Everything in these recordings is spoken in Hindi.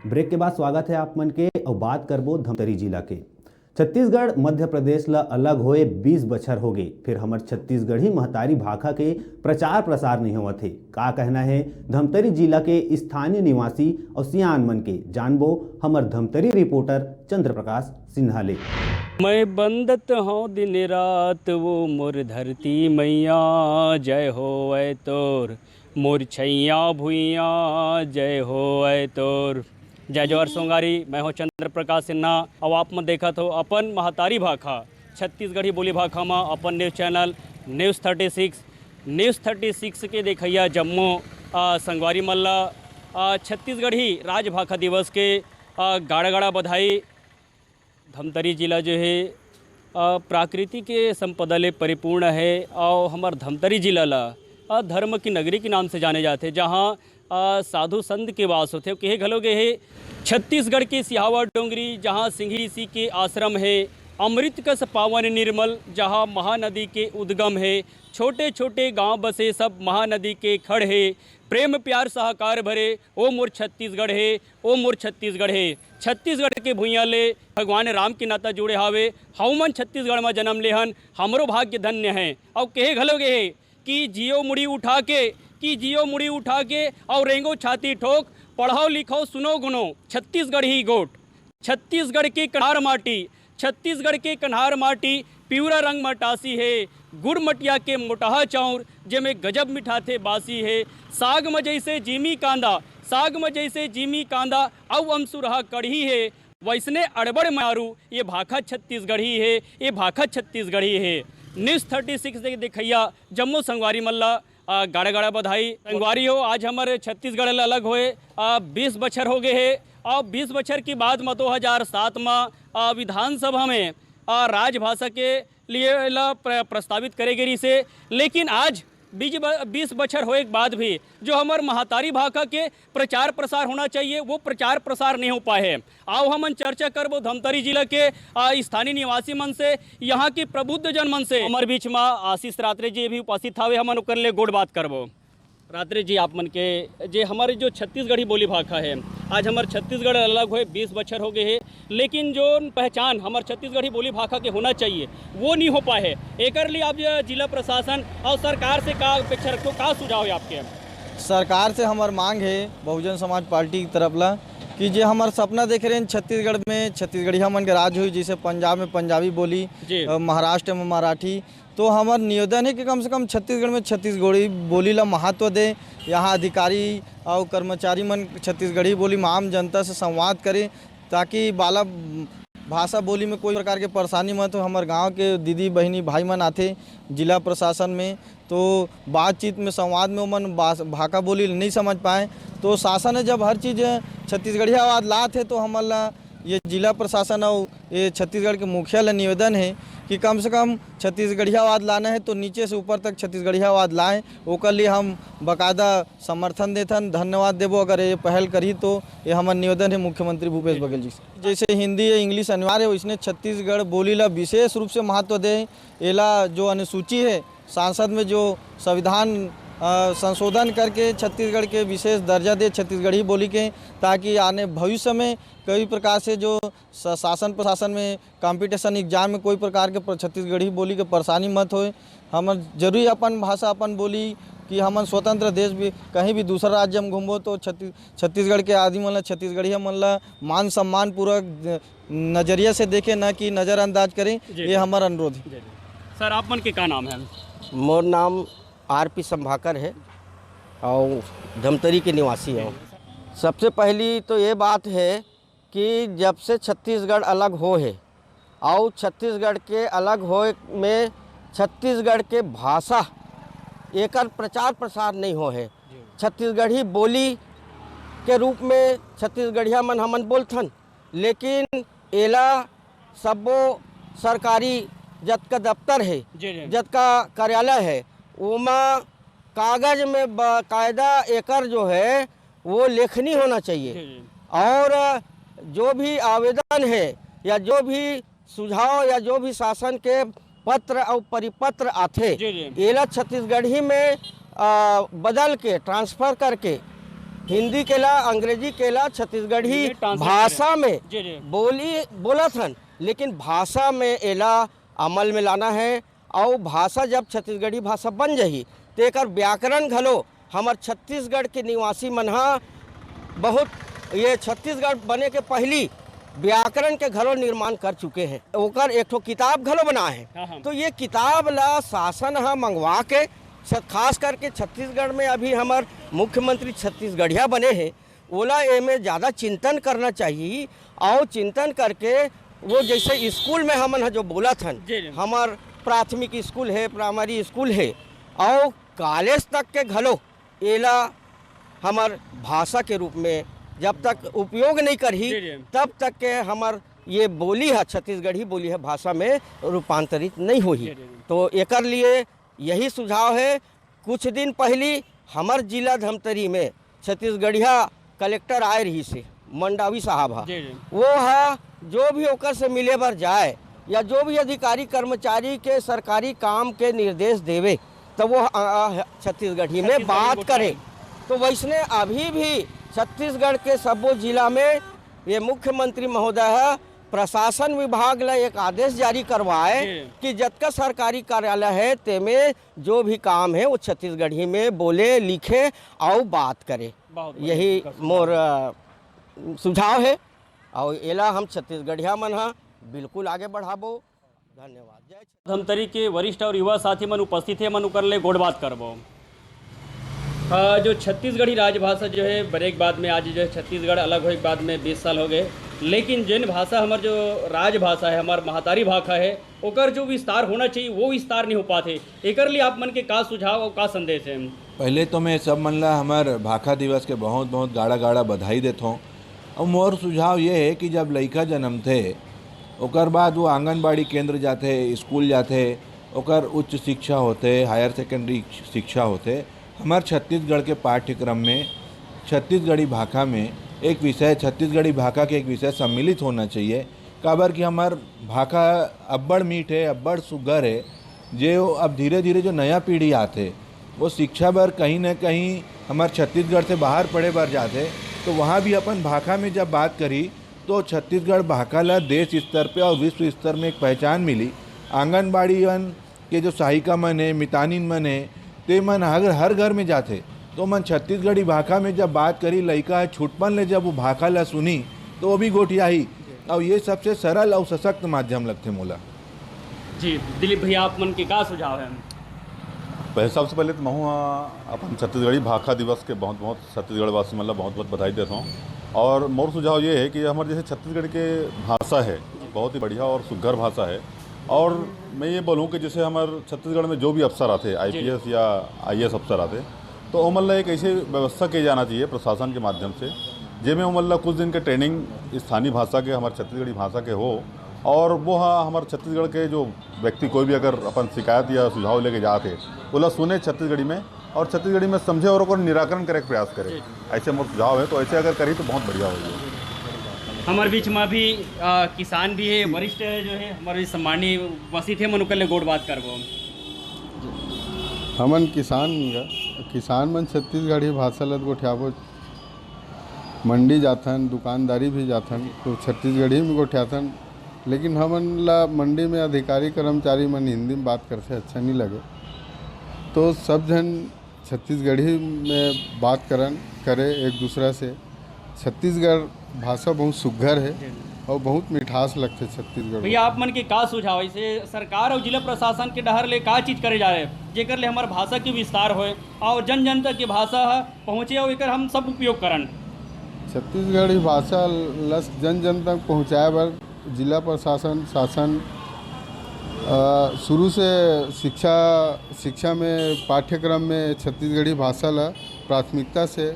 ब्रेक के बाद स्वागत है आप मन के और बात करबो धमतरी जिला के। छत्तीसगढ़ मध्य प्रदेश ला अलग होए 20 बछर हो गए, फिर हमर छत्तीसगढ़ी महतारी भाषा के प्रचार प्रसार नहीं होवत है। का कहना है धमतरी जिला के स्थानीय निवासी और सियान मन के, जानबो हमर धमतरी रिपोर्टर चंद्र प्रकाश सिन्हा ले। मैं बंदत हूँ दिन रात वो मोर धरती मैया, जय हो ऐ तोर मोर छैया भुइया, जय हो ऐ तोर। जय जोहर सोंगारी। मैं हूँ चंद्र प्रकाश सिन्हा और आप मन देखत हो अपन महतारी भाखा छत्तीसगढ़ी बोली भाखा में अपन न्यूज़ चैनल न्यूज़ 36 के देखैया जम्मू संगवारी मल्ला छत्तीसगढ़ी राजभाषा दिवस के गाड़ा गाड़ा बधाई। धमतरी जिला जो है प्राकृतिक के संपदा ले परिपूर्ण है और हमार धमतरी जिला ला धर्म की नगरी के नाम से जाने जाते, जहाँ साधु संत के वास होते। कहे घलोगे है छत्तीसगढ़ के सिहावा डोंगरी, जहाँ सिंघी ऋषि के आश्रम है। अमृत कस पावन निर्मल, जहाँ महानदी के उद्गम है। छोटे छोटे गांव बसे सब महानदी के खड़ है। प्रेम प्यार सहकार भरे ओ मोर छत्तीसगढ़ है, ओ मोर छत्तीसगढ़ है। छत्तीसगढ़ के भुइयाँ ले भगवान राम के नाता जुड़े हावे। हमन छत्तीसगढ़ में जन्म लेहन, हमरो भाग्य धन्य है। और कहे घलोगे है कि जियो मुड़ी उठा के और रेंगो छाती ठोक, पढ़ो लिखो सुनो गुनो छत्तीसगढ़ ही गोट। छत्तीसगढ़ के कन्हार माटी पिवरा रंग मटासी है। गुड़ मटिया के मोटहा चाउर जेमे गजब मिठाथे बासी है। साग में जैसे जीमी कांदा और अमसुरहा कढ़ी है। वैसने अड़बड़ मारू ये भाखा छत्तीसगढ़ी है, ये भाखा छत्तीसगढ़ी है। न्यूज़ 36 से दिखैया जम्मू संगवारी मल्ला गाड़ा गाड़ा बधाई। संगवारी हो आज हमारे छत्तीसगढ़ अलग होए 20 बछर हो गए है। और 20 बछर की बाद में 2007 में विधानसभा में राजभाषा के लिए प्रस्तावित करे गई से, लेकिन आज 20 बछर होए के बाद भी जो हमार महतारी भाषा के प्रचार प्रसार होना चाहिए वो प्रचार प्रसार नहीं हो पाए है। आओ हमन चर्चा करबो धमतरी जिला के स्थानीय निवासी मन से, यहाँ की प्रबुद्ध जन मन से। हमारे बीच में आशीष रात्रे जी भी उपस्थित हावे, हमन ओकर ले गोड़ बात करबो। रात्रे जी आप मन के जे हमारे जो छत्तीसगढ़ी बोली भाषा है, आज हमारे छत्तीसगढ़ अलग हुए 20 बछर हो गए है, लेकिन जो पहचान हमारे छत्तीसगढ़ी बोली भाषा के होना चाहिए वो नहीं हो पाए है। एक लिए आप जिला प्रशासन और सरकार से का अपेक्षा रखते हो, का सुझाव है आपके? सरकार से हमार मांग है बहुजन समाज पार्टी की तरफ ला कि जे हमार सपना देख रहे हैं छत्तीसगढ़ में छत्तीसगढ़िया मन के राज हुई, जैसे पंजाब में पंजाबी बोली, महाराष्ट्र में मराठी। तो हमार निवेदन है कि कम से कम छत्तीसगढ़ में छत्तीसगढ़ी बोली ला महत्व दे। यहाँ अधिकारी और कर्मचारी मन छत्तीसगढ़ी बोली में आम जनता से संवाद करें, ताकि बाला भाषा बोली में कोई प्रकार के परेशानी मत हो। हमारे गांव के दीदी बहनी भाई मन आते जिला प्रशासन में, तो बातचीत में संवाद में उमन भाषा बोली नहीं समझ पाए, तो शासन है जब हर चीज़ छत्तीसगढ़िया आवाज लात है, तो हमारा ये जिला प्रशासन और ये छत्तीसगढ़ के मुखिया ला निवेदन है कि कम से कम छत्तीसगढ़िया आवाज लाना है तो नीचे से ऊपर तक छत्तीसगढ़िया आवाज लाएँ। ओकर लिए हम बाकायदा समर्थन देथन, धन्यवाद देबो अगर ये पहल करी तो। ये हमारा निवेदन है मुख्यमंत्री भूपेश बघेल जी से। जैसे हिंदी या इंग्लिश अनिवार्य है, इसने छत्तीसगढ़ बोली ला विशेष रूप से महत्व दे। एला जो अनुसूची है सांसद में जो संविधान संशोधन करके छत्तीसगढ़ के विशेष दर्जा दे छत्तीसगढ़ी बोली के, ताकि आने भविष्य में कई प्रकार से जो शासन प्रशासन में कंपटीशन एग्जाम में कोई प्रकार के छत्तीसगढ़ी बोली के परेशानी मत होए। हम जरूरी अपन भाषा अपन बोली कि हम स्वतंत्र देश भी कहीं भी दूसरा राज्य में घूमो तो छत्तीसगढ़ के आदमी मन छत्तीसगढ़िया मन ला मान सम्मान पूर्वक नज़रिया से देखे, न कि नज़रअंदाज करें। ये हमारा अनुरोध है। सर आप मन के क्या नाम है? मोर नाम आरपी संभाकर है और धमतरी के निवासी हैं। सबसे पहली तो ये बात है कि जब से छत्तीसगढ़ अलग हो है और छत्तीसगढ़ के अलग हो में छत्तीसगढ़ के भाषा एक प्रचार प्रसार नहीं हो है। छत्तीसगढ़ी बोली के रूप में छत्तीसगढ़िया मन हमन बोलथन, लेकिन एला सबो सरकारी जतका दफ्तर है, जतका कार्यालय है, उमा कागज में बाकायदा एकर जो है वो लेखनी होना चाहिए। और जो भी आवेदन है या जो भी सुझाव या जो भी शासन के पत्र और परिपत्र आते, एला छत्तीसगढ़ी में बदल के ट्रांसफ़र करके हिंदी के ला अंग्रेजी के ला छत्तीसगढ़ी ये ट्रांसलेट भाषा में जी जी बोला था, लेकिन भाषा में एला अमल में लाना है। और भाषा जब छत्तीसगढ़ी भाषा बन जाही तो एक व्याकरण घलो हमार छत्तीसगढ़ के निवासी मन हा बहुत, ये छत्तीसगढ़ बने के पहली व्याकरण के घलो निर्माण कर चुके हैं। ओकर एक ठो किताब घलो बना है। हाँ। तो ये किताब ला शासन हा मंगवा के खास करके छत्तीसगढ़ में अभी हमार मुख्यमंत्री छत्तीसगढ़िया बने हैं, ओला एमे ज़्यादा चिंतन करना चाहिए। और चिंतन करके वो जैसे स्कूल में हमन जो बोला था, हमार प्राथमिक स्कूल है, प्राइमरी स्कूल है और कॉलेज तक के घलो एला हमार भाषा के रूप में जब तक उपयोग नहीं करही तब तक के हमार ये बोली है, छत्तीसगढ़ी बोली है भाषा में रूपांतरित नहीं होही। तो एकर लिए यही सुझाव है। कुछ दिन पहले हमार जिला धमतरी में छत्तीसगढ़िया कलेक्टर आए रही से मंडावी साहब हा, वो हा जो भी ओकर से मिले बर जाए या जो भी अधिकारी कर्मचारी के सरकारी काम के निर्देश देवे तो वो छत्तीसगढ़ी में बात करे। तो वैसने अभी भी छत्तीसगढ़ के सबो जिला में ये मुख्यमंत्री महोदय प्रशासन विभाग ला एक आदेश जारी करवाए कि जतका सरकारी कार्यालय है तेमे जो भी काम है वो छत्तीसगढ़ी में बोले, लिखे और बात करे। यही मोर सुझाव है और एला हम छत्तीसगढ़िया मन हा बिल्कुल आगे बढ़ाबो। धन्यवाद। जय धमतरी के वरिष्ठ और युवा साथी मन उपस्थित है, मन उकर ले गोड़ बात करबो। जो छत्तीसगढ़ी राजभाषा जो है बड़े बाद में आज जो है छत्तीसगढ़ अलग होने के बाद में 20 साल हो गए, लेकिन जिन भाषा हमार जो राजभाषा है, हमार महतारी भाषा है, ओकर जो विस्तार होना चाहिए वो विस्तार नहीं हो पाते। एकर लिए आप मन के का सुझाव और का संदेश है? पहले तो मैं सब मन ला हमार भाखा दिवस के बहुत बहुत गाड़ा गाड़ा बधाई देता हूँ। और मोर सुझाव ये है कि जब लड़का जन्म थे ओकर बाद वो आंगनबाड़ी केंद्र जाते, स्कूल जाते, ओकर उच्च शिक्षा होते, हायर सेकेंडरी शिक्षा होते, हमार छत्तीसगढ़ के पाठ्यक्रम में छत्तीसगढ़ी भाषा में एक विषय, छत्तीसगढ़ी भाषा के एक विषय सम्मिलित होना चाहिए। काबर कि हमार भाषा अब्बड़ मीठ है, अब्बड़ सुघर है, जो अब धीरे धीरे जो नया पीढ़ी आते वो शिक्षा बर कहीं ना कहीं हमार छत्तीसगढ़ से बाहर पढ़े बर जाते, तो वहाँ भी अपन भाषा में जब बात करी तो छत्तीसगढ़ भाषा ला देश स्तर पे और विश्व स्तर में एक पहचान मिली। आंगनबाड़ी के जो सहायिका मन है, मितानिन मन है, ते मन अगर हर घर में जाते तो मन छत्तीसगढ़ी भाषा में जब बात करी, लड़का है छुटपन ले जब वो भाषा ला सुनी तो वो भी गोठियाही। और ये सबसे सरल और सशक्त माध्यम लगते मोला। जी दिलीप भैया, आप मन के का सुझाव है? सबसे पहले तो मैं अपन छत्तीसगढ़ी भाषा दिवस के बहुत बहुत छत्तीसगढ़ वासी मतलब बहुत बहुत बधाई देता हूँ। और मोर सुझाव ये है कि हमारे जैसे छत्तीसगढ़ के भाषा है बहुत ही बढ़िया और सुघर भाषा है। और मैं ये बोलूँ कि जैसे हमारे छत्तीसगढ़ में जो भी अफसर आते, IPS या IAS अफसर आते, तो उमल्ला एक ऐसी व्यवस्था की जाना चाहिए प्रशासन के माध्यम से जिसमें उमल्ला कुछ दिन के ट्रेनिंग स्थानीय भाषा के, हमारे छत्तीसगढ़ी भाषा के हो। और वो हाँ हमारे छत्तीसगढ़ के जो व्यक्ति कोई भी अगर अपन शिकायत या सुझाव लेके जाते बोला सुने छत्तीसगढ़ी में और छत्तीसगढ़ी में समझे और ओकर निराकरण करे के प्रयास करे। ऐसे मोर सुझाव है, तो ऐसे अगर करी तो बहुत बढ़िया होगी। हमारे बीच में भी किसान भी है, वरिष्ठ जो है हमारे सम्मानीय उपस्थित है, मनुकर ले गोड़ बात करबो। हमन किसान मन छत्तीसगढ़ी भाषा ल गोठियाबो, मंडी जाथन, दुकानदारी भी जाथन तो छत्तीसगढ़ी में गोठियाथन। लेकिन हमन ला मंडी में अधिकारी कर्मचारी मन हिंदी में बात करते अच्छा नहीं लगे, तो सब जन छत्तीसगढ़ी में बात करे एक दूसरा से। छत्तीसगढ़ भाषा बहुत सुघर है और बहुत मिठास लगते छत्तीसगढ़। भैया आप मन के का सुझाव इसे सरकार और जिला प्रशासन के डहर ले का चीज करे जा रहे जेकर ले हमार भाषा के विस्तार होए और जन जन तक की भाषा पहुँचे और एकर हम सब उपयोग करन? छत्तीसगढ़ी भाषा लस जन जन तक पहुँचाए बर जिला प्रशासन शासन शुरू से शिक्षा में पाठ्यक्रम में छत्तीसगढ़ी भाषा ला प्राथमिकता से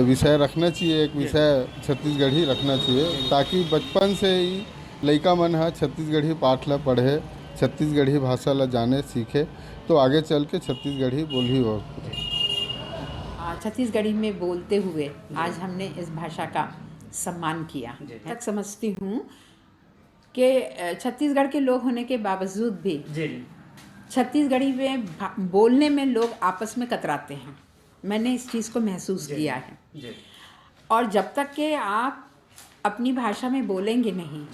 विषय रखना चाहिए। एक विषय छत्तीसगढ़ी रखना चाहिए ताकि बचपन से ही लड़का मन हा छत्तीसगढ़ी पाठ ला पढ़े, छत्तीसगढ़ी भाषा ला जाने सीखे, तो आगे चल के छत्तीसगढ़ी बोली हो। छत्तीसगढ़ी में बोलते हुए आज हमने इस भाषा का सम्मान किया। तक समझती हूँ कि छत्तीसगढ़ के लोग होने के बावजूद भी छत्तीसगढ़ी में बोलने में लोग आपस में कतराते हैं। मैंने इस चीज़ को महसूस किया है। और जब तक कि आप अपनी भाषा में बोलेंगे नहीं,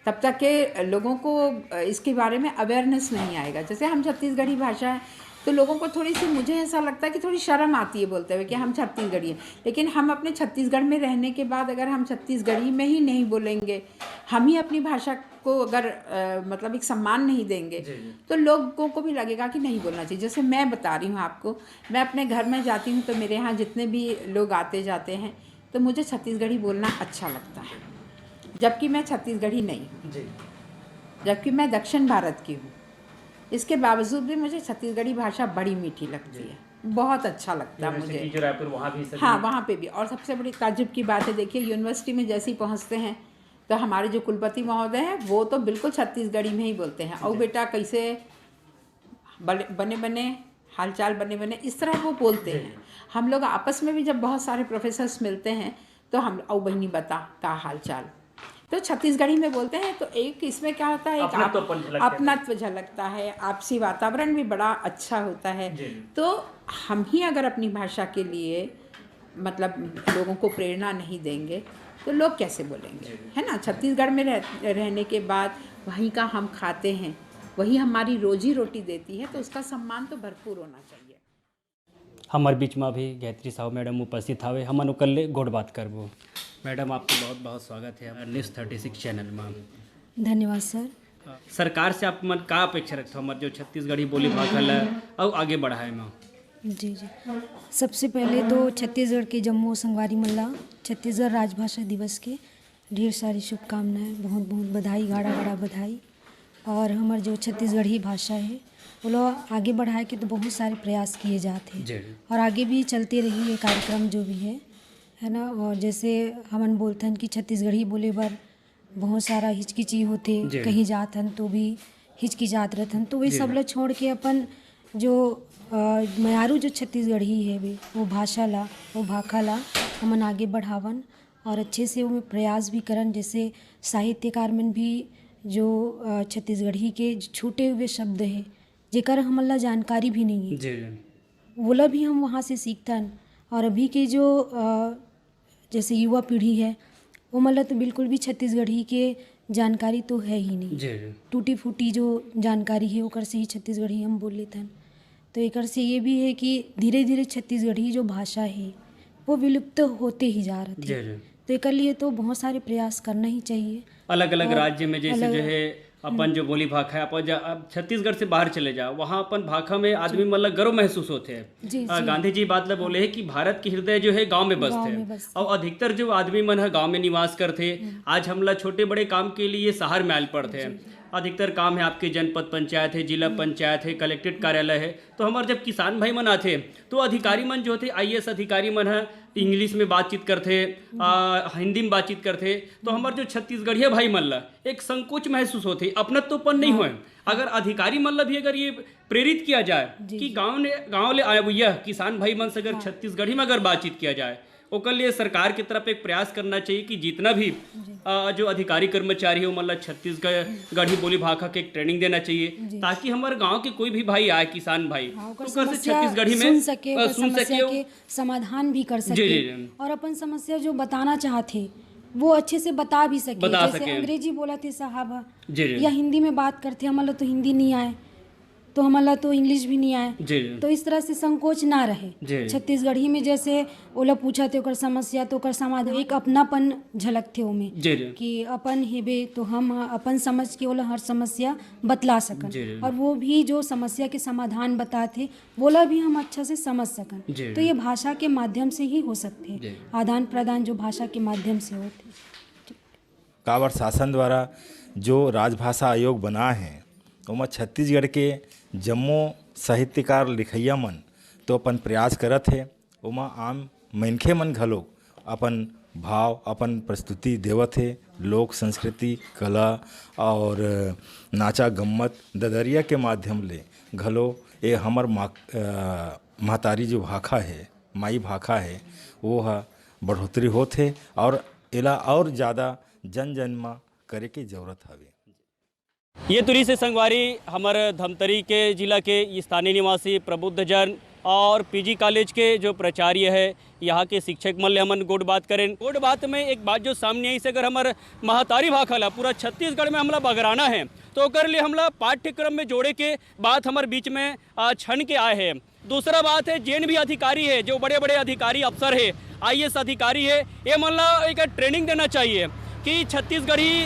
तब तक के लोगों को इसके बारे में अवेयरनेस नहीं आएगा। जैसे हम छत्तीसगढ़ी भाषा है तो लोगों को थोड़ी सी, मुझे ऐसा लगता है कि थोड़ी शर्म आती है बोलते हुए कि हम छत्तीसगढ़ी हैं। लेकिन हम अपने छत्तीसगढ़ में रहने के बाद अगर हम छत्तीसगढ़ी में ही नहीं बोलेंगे, हम ही अपनी भाषा को अगर मतलब एक सम्मान नहीं देंगे, तो लोगों को भी लगेगा कि नहीं बोलना चाहिए। जैसे मैं बता रही हूँ आपको, मैं अपने घर में जाती हूँ तो मेरे यहाँ जितने भी लोग आते जाते हैं तो मुझे छत्तीसगढ़ी बोलना अच्छा लगता है, जबकि मैं छत्तीसगढ़ी नहीं हूँ, जबकि मैं दक्षिण भारत की हूँ। इसके बावजूद भी मुझे छत्तीसगढ़ी भाषा बड़ी मीठी लगती है, बहुत अच्छा लगता है मुझे। जो रायपुर वहाँ भी हाँ, वहाँ पे भी। और सबसे बड़ी ताज्जुब की बात है, देखिए यूनिवर्सिटी में जैसे ही पहुँचते हैं तो हमारे जो कुलपति महोदय हैं वो तो बिल्कुल छत्तीसगढ़ी में ही बोलते हैं। और बेटा कैसे बने बने, हालचाल बने बने, इस तरह वो बोलते हैं। हम लोग आपस में भी जब बहुत सारे प्रोफेसर्स मिलते हैं तो हम औ बहनी बता का हालचाल, तो छत्तीसगढ़ी में बोलते हैं। तो एक इसमें क्या होता है, एक अपनत्व झलकता है, आपसी वातावरण भी बड़ा अच्छा होता है। तो हम ही अगर अपनी भाषा के लिए मतलब लोगों को प्रेरणा नहीं देंगे तो लोग कैसे बोलेंगे, है ना। छत्तीसगढ़ में रहने के बाद वहीं का हम खाते हैं, वही हमारी रोजी रोटी देती है, तो उसका सम्मान तो भरपूर होना चाहिए। हमारे बीच में अभी गायत्री साहू मैडम उपस्थित हवे, हमन ओकर ले गोड़ बात करबो। मैडम आपको बहुत बहुत स्वागत है हमारे न्यूज़ 36 चैनल में। धन्यवाद सर। सरकार से आप मन का अपेक्षा रखते हो हमारे जो छत्तीसगढ़ी बोली भाषा है और आगे बढ़ाए में? जी, सबसे पहले तो छत्तीसगढ़ के जम्मू संगवारी मल्ला छत्तीसगढ़ राजभाषा दिवस के ढेर सारी शुभकामनाएं, बहुत बहुत बधाई, गाड़ा गाड़ा बधाई। और हमारे जो छत्तीसगढ़ी भाषा है वो लोग आगे बढ़ाए के तो बहुत सारे प्रयास किए जाते हैं और आगे भी चलते रही ये कार्यक्रम जो भी है ना। और जैसे हमन बोलते हैं कि छत्तीसगढ़ी बोले बर बहुत सारा हिचकिची होते, कहीं जात हन तो भी हिचकिचात रहतन, तो वही सब लोग छोड़ के अपन जो मयारू जो छत्तीसगढ़ी है भी वो भाषा ला, वो भाखा ला हमन आगे बढ़ावन और अच्छे से वो प्रयास भी करन। जैसे साहित्यकार में भी जो छत्तीसगढ़ी के छूटे हुए शब्द है जेकर हमन ला जानकारी भी नहीं है, वो भी हम वहाँ से सीखतन। और अभी के जो जैसे युवा पीढ़ी है वो मतलब तो बिल्कुल भी छत्तीसगढ़ी के जानकारी तो है ही नहीं, टूटी फूटी जो जानकारी है वो कर से ही छत्तीसगढ़ी हम बोल लेते हैं। तो एक से ये भी है कि धीरे धीरे छत्तीसगढ़ी जो भाषा है वो विलुप्त होते ही जा रही है। तो एक लिए तो बहुत सारे प्रयास करना ही चाहिए। अलग अलग राज्य में जैसे जो है अपन जो बोली भाषा है, अपन छत्तीसगढ़ से बाहर चले जाओ वहाँ अपन भाषा में आदमी मतलब गर्व महसूस होते हैं। गांधी जी बात बोले हैं कि भारत के हृदय जो है गांव में बसते हैं और अधिकतर जो आदमी मन है गांव में निवास करते। आज हमला छोटे बड़े काम के लिए शहर में आल पड़ते हैं। अधिकतर काम है आपके जनपद पंचायत है, जिला पंचायत है, कलेक्ट्रेट कार्यालय है। तो हमारे जब किसान भाई मन आते तो अधिकारी मन जो थे IAS अधिकारी मन है इंग्लिश में बातचीत करते, हिंदी में बातचीत करते। तो हमारे जो छत्तीसगढ़िया भाई मन ला एक संकोच महसूस होते, अपनत्वपन नहीं हुए। अगर अधिकारी मन ला भी अगर ये प्रेरित किया जाए कि गाँव ले आए भैया किसान भाई मन से अगर छत्तीसगढ़ी में अगर बातचीत किया जाए, ओकर लिए सरकार की तरफ एक प्रयास करना चाहिए कि जितना भी जो अधिकारी कर्मचारी है वो मतलब छत्तीसगढ़ी बोली भाषा के एक ट्रेनिंग देना चाहिए, ताकि हमारे गांव के कोई भी भाई आए किसान भाई तो कर से छत्तीसगढ़ी में सुन सके, समाधान भी कर सके और अपन समस्या जो बताना चाहते वो अच्छे से बता भी सके। जैसे अंग्रेजी बोला थे साहब या हिंदी में बात करते, हमारा तो हिंदी नहीं आए तो हमारा तो इंग्लिश भी नहीं आए, तो इस तरह से संकोच ना रहे। छत्तीसगढ़ी में जैसे ओला पूछा थे ओकर समस्या तो ओकर समाधान एक अपनापन झलक थे उमें कि अपन हेबे तो हम अपन समझ के ओला हर समस्या बतला सकन और वो भी जो समस्या के समाधान बताते बोला भी हम अच्छा से समझ सकन। तो ये भाषा के माध्यम से ही हो सकते, आदान प्रदान जो भाषा के माध्यम से होते। कांवड़ शासन द्वारा जो राजभाषा आयोग बना है तो छत्तीसगढ़ के जम्मो साहित्यकार लिखैया मन तो अपन प्रयास करत है। ओमा आम मनखे मन घलो अपन भाव अपन प्रस्तुति देवत है। लोक संस्कृति कला और नाचा गम्मत ददरिया के माध्यम ले घलो ये हमर महतारी जो भाखा है माई भाखा है वो बढ़ोतरी होते और एला और ज़्यादा जन जनमा करे की जरूरत हवे। ये तुरी से संगवारी हमारे धमतरी के जिला के स्थानीय निवासी प्रबुद्ध जन और पीजी कॉलेज के जो प्राचार्य है, यहाँ के शिक्षक मन ले हमन गोड बात करें। गोड बात में एक बात जो सामने आई से अगर हमारे महतारी भाखा ला पूरा छत्तीसगढ़ में हमला बगराना है तो कर लिए हमला पाठ्यक्रम में जोड़े के बात हमारे बीच में छन के आए हैं। दूसरा बात है जेन भी अधिकारी है, जो बड़े बड़े अधिकारी अफसर है, IAS अधिकारी है, ये मतलब एक ट्रेनिंग देना चाहिए कि छत्तीसगढ़ी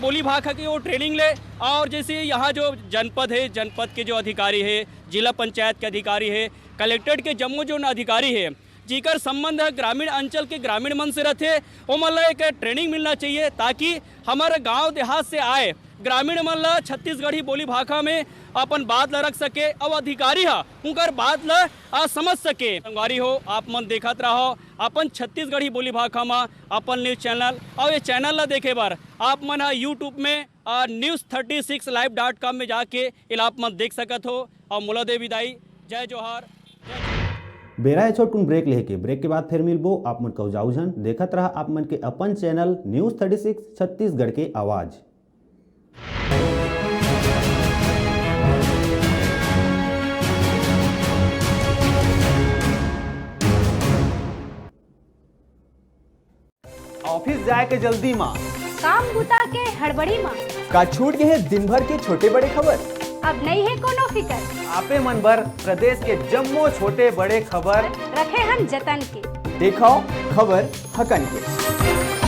बोली भाषा की वो ट्रेनिंग ले। और जैसे यहाँ जो जनपद है, जनपद के जो अधिकारी है, जिला पंचायत के अधिकारी है, कलेक्ट्रेट के जम्मू जो अधिकारी है, जीकर संबंध है ग्रामीण अंचल के ग्रामीण मन से रहते, वो मतलब एक ट्रेनिंग मिलना चाहिए ताकि हमारे गांव देहात से आए ग्रामीण मन ला छत्तीसगढ़ी बोली भाषा में अपन बात ला रख सके और अधिकारी हा उनकर बात ला समझ सके। संगवारी हो, आप मन देखत रहो अपन छत्तीसगढ़ी बोली भाषा में अपन न्यूज़ चैनल, और ये चैनल ला देखे बार आप मन यूट्यूब में news36live.com में जाके इला आप मन देख सकत हो। और मोला दे विदाई, जय जोहार। बेरा है छोटकुन ब्रेक लेके, ब्रेक के बाद फिर मिलबो। आप मन कहो जाऊ जन देखत रहा आप मन के अपन चैनल न्यूज़ 36 छत्तीसगढ़ के आवाज़। ऑफिस जाए के जल्दी माँ, काम बुता के हड़बड़ी माँ, का छूट गए दिन भर के छोटे बड़े खबर। अब नहीं है कोनो फिकर, आपे मन भर प्रदेश के जम्मो छोटे बड़े खबर रखे हम जतन के, देखो खबर हकन के।